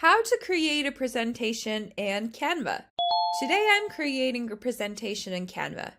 How to create a presentation in Canva. Today I'm creating a presentation in Canva.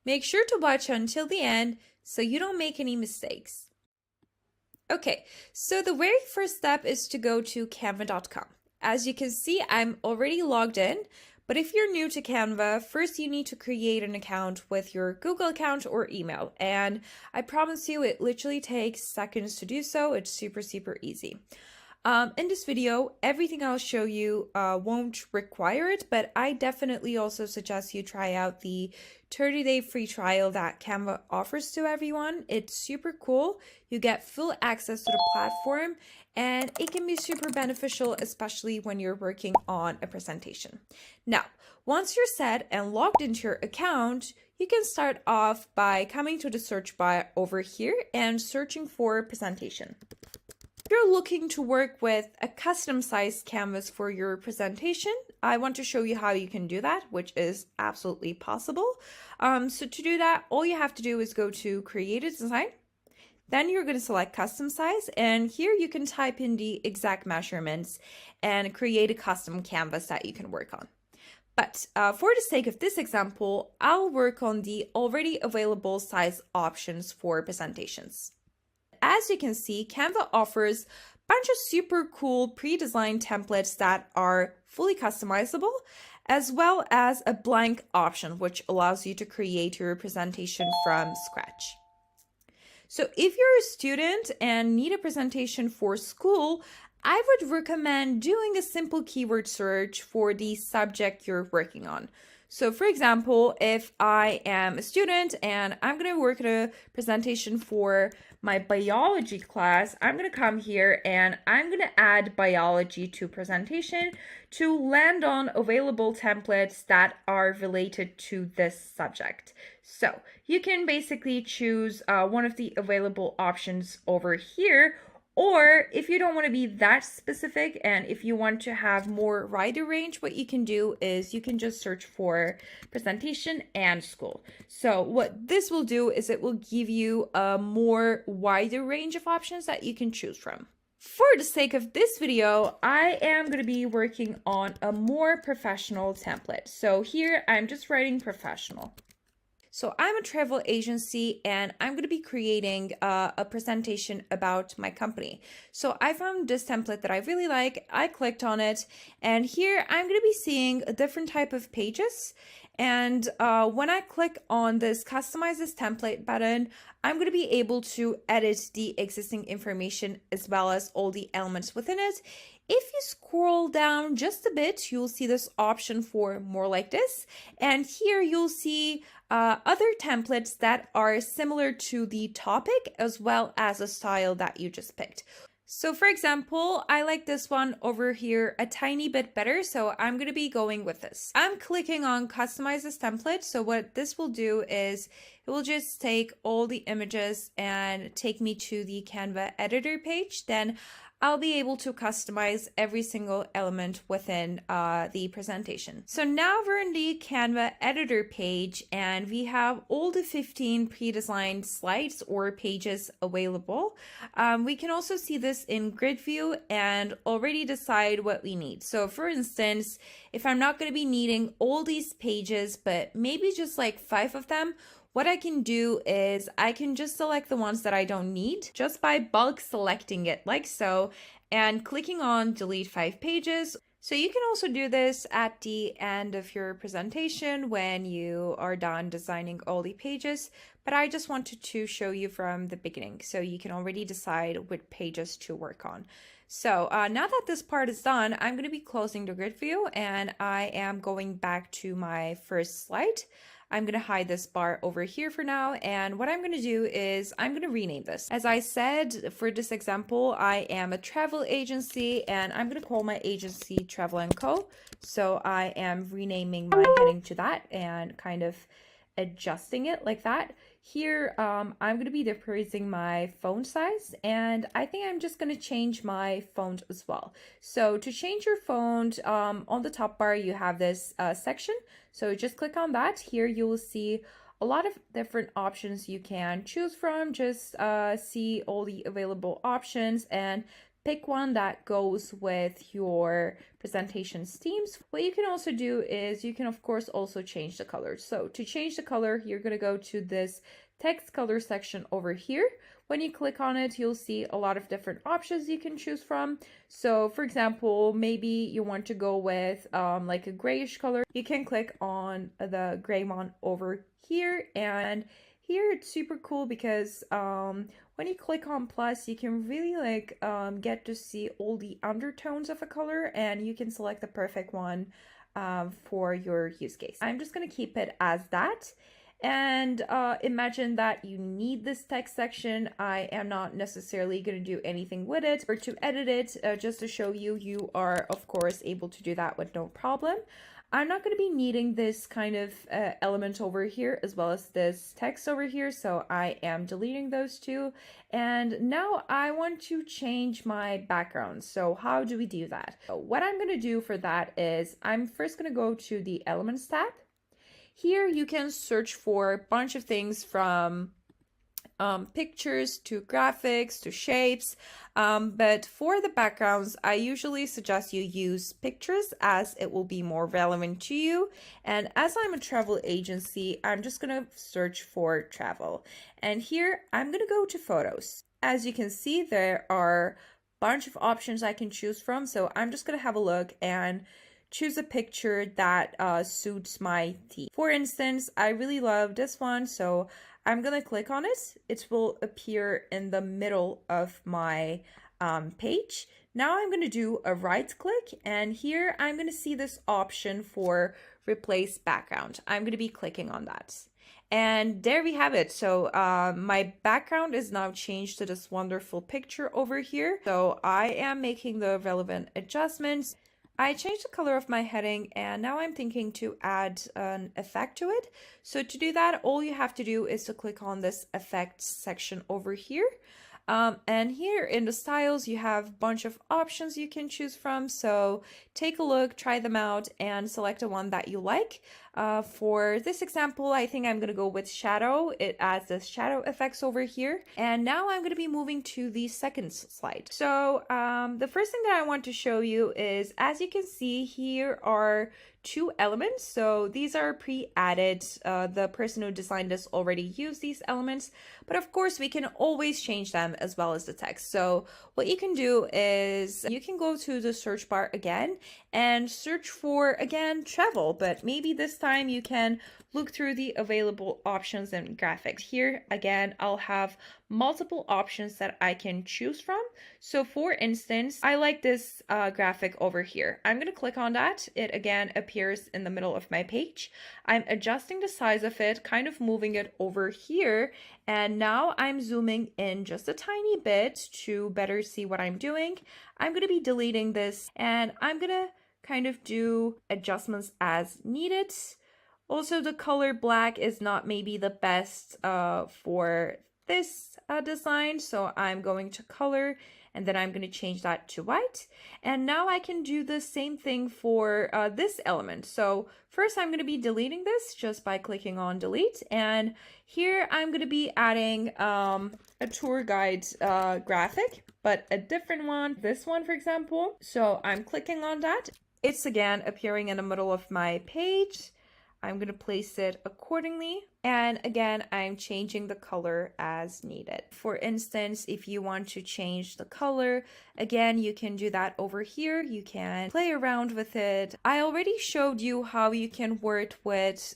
Make sure to watch until the end so you don't make any mistakes. Okay, so the very first step is to go to canva.com. As you can see, I'm already logged in, but if you're new to Canva, first you need to create an account with your Google account or email. And I promise you, it literally takes seconds to do so. It's super easy. In this video, everything I'll show you won't require it, but I definitely also suggest you try out the 30-day free trial that Canva offers to everyone. It's super cool. You get full access to the platform, and it can be super beneficial, especially when you're working on a presentation. Now, once you're set and logged into your account, you can start off by coming to the search bar over here and searching for presentation. If you're looking to work with a custom sized canvas for your presentation, I want to show you how you can do that, which is absolutely possible. So to do that, all you have to do is go to Create a Design. Then you're going to select Custom Size, and here you can type in the exact measurements and create a custom canvas that you can work on. But for the sake of this example, I'll work on the already available size options for presentations. As you can see, Canva offers a bunch of super cool pre-designed templates that are fully customizable, as well as a blank option, which allows you to create your presentation from scratch. So if you're a student and need a presentation for school, I would recommend doing a simple keyword search for the subject you're working on. So for example, if I am a student and I'm going to work at a presentation for my biology class, I'm going to come here and I'm going to add biology to presentation to land on available templates that are related to this subject. So you can basically choose one of the available options over here. Or if you don't want to be that specific and if you want to have more wider range, what you can do is you can just search for presentation and school. So what this will do is it will give you a more wider range of options that you can choose from. For the sake of this video, I am going to be working on a more professional template. So here I'm just writing professional. So I'm a travel agency and I'm going to be creating a presentation about my company. So I found this template that I really like. I clicked on it and here I'm going to be seeing a different type of pages. And when I click on this customize this template button, I'm going to be able to edit the existing information as well as all the elements within it. If you scroll down just a bit, you'll see this option for more like this. And here you'll see other templates that are similar to the topic as well as a style that you just picked. So for example, I like this one over here a tiny bit better, so I'm going to be going with this. I'm clicking on customize this template. So what this will do is it will just take all the images and take me to the Canva editor page. Then I'll be able to customize every single element within the presentation. So now we're in the Canva editor page and we have all the 15 pre-designed slides or pages available. We can also see this in grid view and already decide what we need. So for instance, if I'm not going to be needing all these pages, but maybe just like 5 of them, what I can do is I can just select the ones that I don't need just by bulk selecting it like so and clicking on delete 5 pages. So you can also do this at the end of your presentation when you are done designing all the pages, but I just wanted to show you from the beginning so you can already decide what pages to work on. So now that this part is done, I'm going to be closing the grid view and I am going back to my first slide. I'm going to hide this bar over here for now. And what I'm going to do is I'm going to rename this. As I said, for this example, I am a travel agency and I'm going to call my agency Travel & Co. So I am renaming my heading to that and kind of adjusting it like that. Here, I'm going to be decreasing my font size and I think I'm just going to change my font as well. So to change your font, on the top bar, you have this section. So just click on that. Here you will see a lot of different options you can choose from. Just see all the available options and pick one that goes with your presentation themes. What you can also do is you can of course also change the color. So to change the color, you're going to go to this text color section over here. When you click on it, you'll see a lot of different options you can choose from. So for example, maybe you want to go with like a grayish color. You can click on the gray one over here, and here it's super cool because when you click on plus, you can really like get to see all the undertones of a color, and you can select the perfect one for your use case. I'm just going to keep it as that. And imagine that you need this text section. I am not necessarily going to do anything with it or to edit it, just to show you, you are of course able to do that with no problem. I'm not going to be needing this kind of element over here as well as this text over here, so I am deleting those two. And now I want to change my background. So how do we do that? So what I'm going to do for that is I'm first going to go to the Elements tab. Here you can search for a bunch of things from pictures to graphics to shapes, but for the backgrounds I usually suggest you use pictures as it will be more relevant to you. And as I'm a travel agency, I'm just gonna search for travel, and here I'm gonna go to photos. As you can see, there are a bunch of options I can choose from, so I'm just gonna have a look and choose a picture that suits my theme. For instance, I really love this one, so I'm gonna click on it. It will appear in the middle of my page. Now I'm gonna do a right click, and here I'm gonna see this option for replace background. I'm gonna be clicking on that. And there we have it. So my background is now changed to this wonderful picture over here. So I am making the relevant adjustments. I changed the color of my heading, and now I'm thinking to add an effect to it. So to do that, all you have to do is to click on this effects section over here. And here in the styles, you have a bunch of options you can choose from. So take a look, try them out, and select the one that you like. For this example, I think I'm going to go with shadow. It adds the shadow effects over here. And now I'm going to be moving to the second slide. So the first thing that I want to show you is, as you can see, here are two elements. So these are pre-added. The person who designed this already used these elements, but of course we can always change them as well as the text. So what you can do is you can go to the search bar again and search for, again, travel, but maybe this time you can look through the available options and graphics. Here again, I'll have multiple options that I can choose from. So for instance, I like this graphic over here. I'm going to click on that. It again appears in the middle of my page. I'm adjusting the size of it, kind of moving it over here. And now I'm zooming in just a tiny bit to better see what I'm doing. I'm going to be deleting this, and I'm going to kind of do adjustments as needed. Also, the color black is not maybe the best for this design, so I'm going to color, and then I'm going to change that to white. And now I can do the same thing for this element. So first I'm going to be deleting this just by clicking on delete, and here I'm going to be adding a tour guide graphic, but a different one, this one for example. So I'm clicking on that. It's again appearing in the middle of my page. I'm going to place it accordingly. And again, I'm changing the color as needed. For instance, if you want to change the color, again, you can do that over here. You can play around with it. I already showed you how you can work with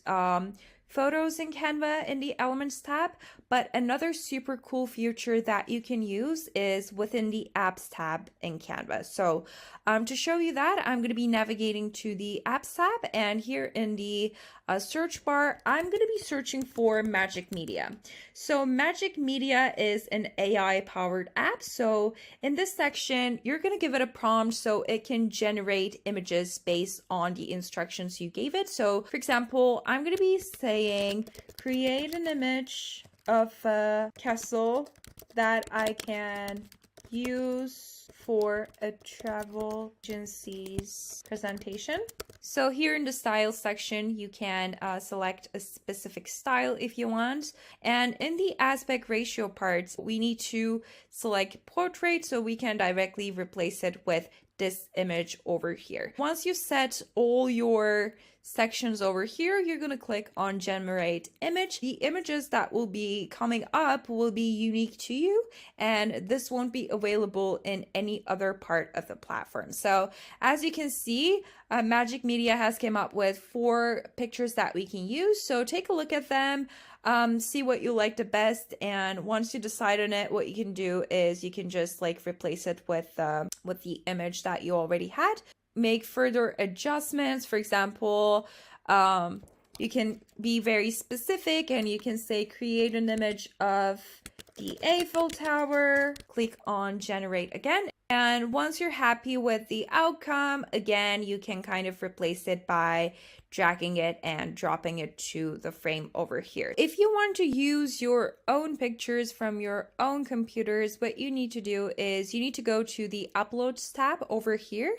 photos in Canva in the Elements tab, but another super cool feature that you can use is within the Apps tab in Canva. So to show you that, I'm going to be navigating to the Apps tab, and here in the search bar, I'm going to be searching for Magic Media. So Magic Media is an AI powered app. So in this section, you're going to give it a prompt so it can generate images based on the instructions you gave it. So for example, I'm going to be saying, create an image of a castle that I can use for a travel agency's presentation. So here in the style section, you can select a specific style if you want. And in the aspect ratio part, we need to select portrait so we can directly replace it with this image over here. Once you set all your sections over here, you're going to click on generate image. The images that will be coming up will be unique to you, and this won't be available in any other part of the platform. So as you can see, Magic Media has came up with 4 pictures that we can use. So take a look at them, see what you like the best, and once you decide on it, what you can do is you can just like replace it with the image that you already had. Make further adjustments. For example, you can be very specific and you can say create an image of the Eiffel Tower. Click on generate again. And once you're happy with the outcome, again, you can kind of replace it by dragging it and dropping it to the frame over here. If you want to use your own pictures from your own computers, what you need to do is you need to go to the Uploads tab over here.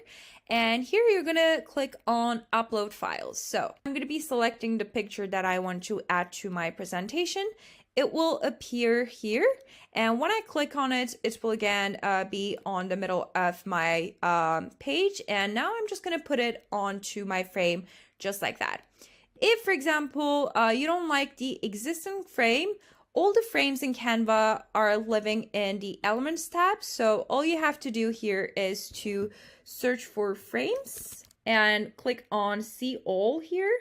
And here you're going to click on Upload Files. So I'm going to be selecting the picture that I want to add to my presentation. It will appear here, and when I click on it, it will again be on the middle of my page, and now I'm just going to put it onto my frame just like that. If, for example, you don't like the existing frame, all the frames in Canva are living in the Elements tab, so all you have to do here is to search for frames and click on See All here.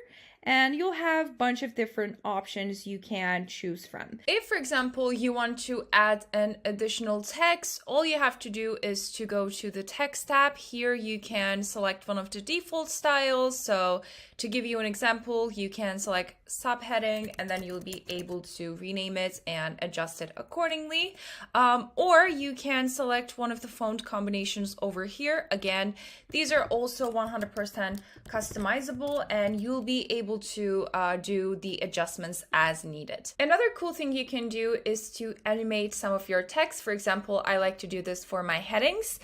And you'll have a bunch of different options you can choose from. If, for example, you want to add an additional text, all you have to do is to go to the text tab. Here you can select one of the default styles. So to give you an example, you can select subheading and then you'll be able to rename it and adjust it accordingly. Or you can select one of the font combinations over here. Again, these are also 100% customizable and you'll be able to do the adjustments as needed. Another cool thing you can do is to animate some of your text. For example, I like to do this for my headings.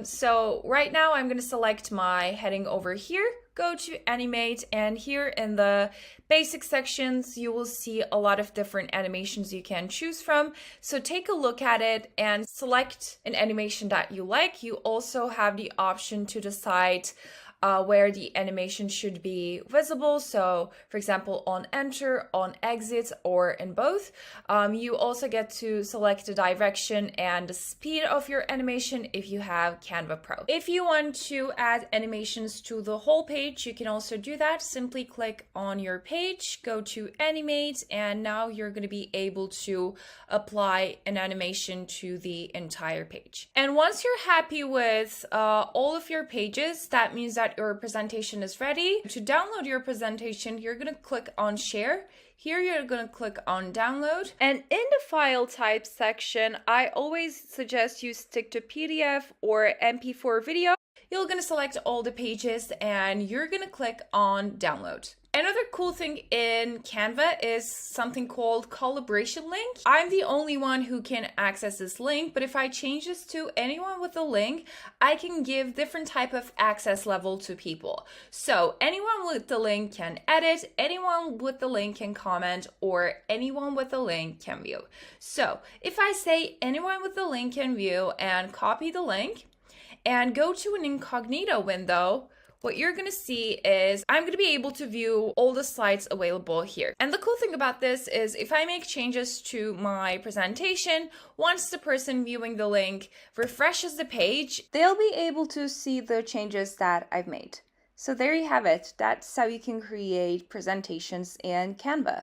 So right now I'm going to select my heading over here, go to animate, and here in the basic sections you will see a lot of different animations you can choose from. So take a look at it and select an animation that you like. You also have the option to decide where the animation should be visible. So for example, on enter, on exit, or in both. You also get to select the direction and the speed of your animation if you have Canva Pro. If you want to add animations to the whole page, you can also do that. Simply click on your page, go to animate, and now you're going to be able to apply an animation to the entire page. And once you're happy with all of your pages, that means that your presentation is ready. To download your presentation, you're going to click on share. Here you're going to click on download. And in the file type section, I always suggest you stick to PDF or MP4 video. You're going to select all the pages and you're going to click on download. Another cool thing in Canva is something called collaboration link. I'm the only one who can access this link, but if I change this to anyone with a link, I can give different type of access level to people. So anyone with the link can edit, anyone with the link can comment, or anyone with the link can view. So if I say anyone with the link can view and copy the link and go to an incognito window, what you're going to see is I'm going to be able to view all the slides available here. And the cool thing about this is if I make changes to my presentation, once the person viewing the link refreshes the page, they'll be able to see the changes that I've made. So there you have it. That's how you can create presentations in Canva.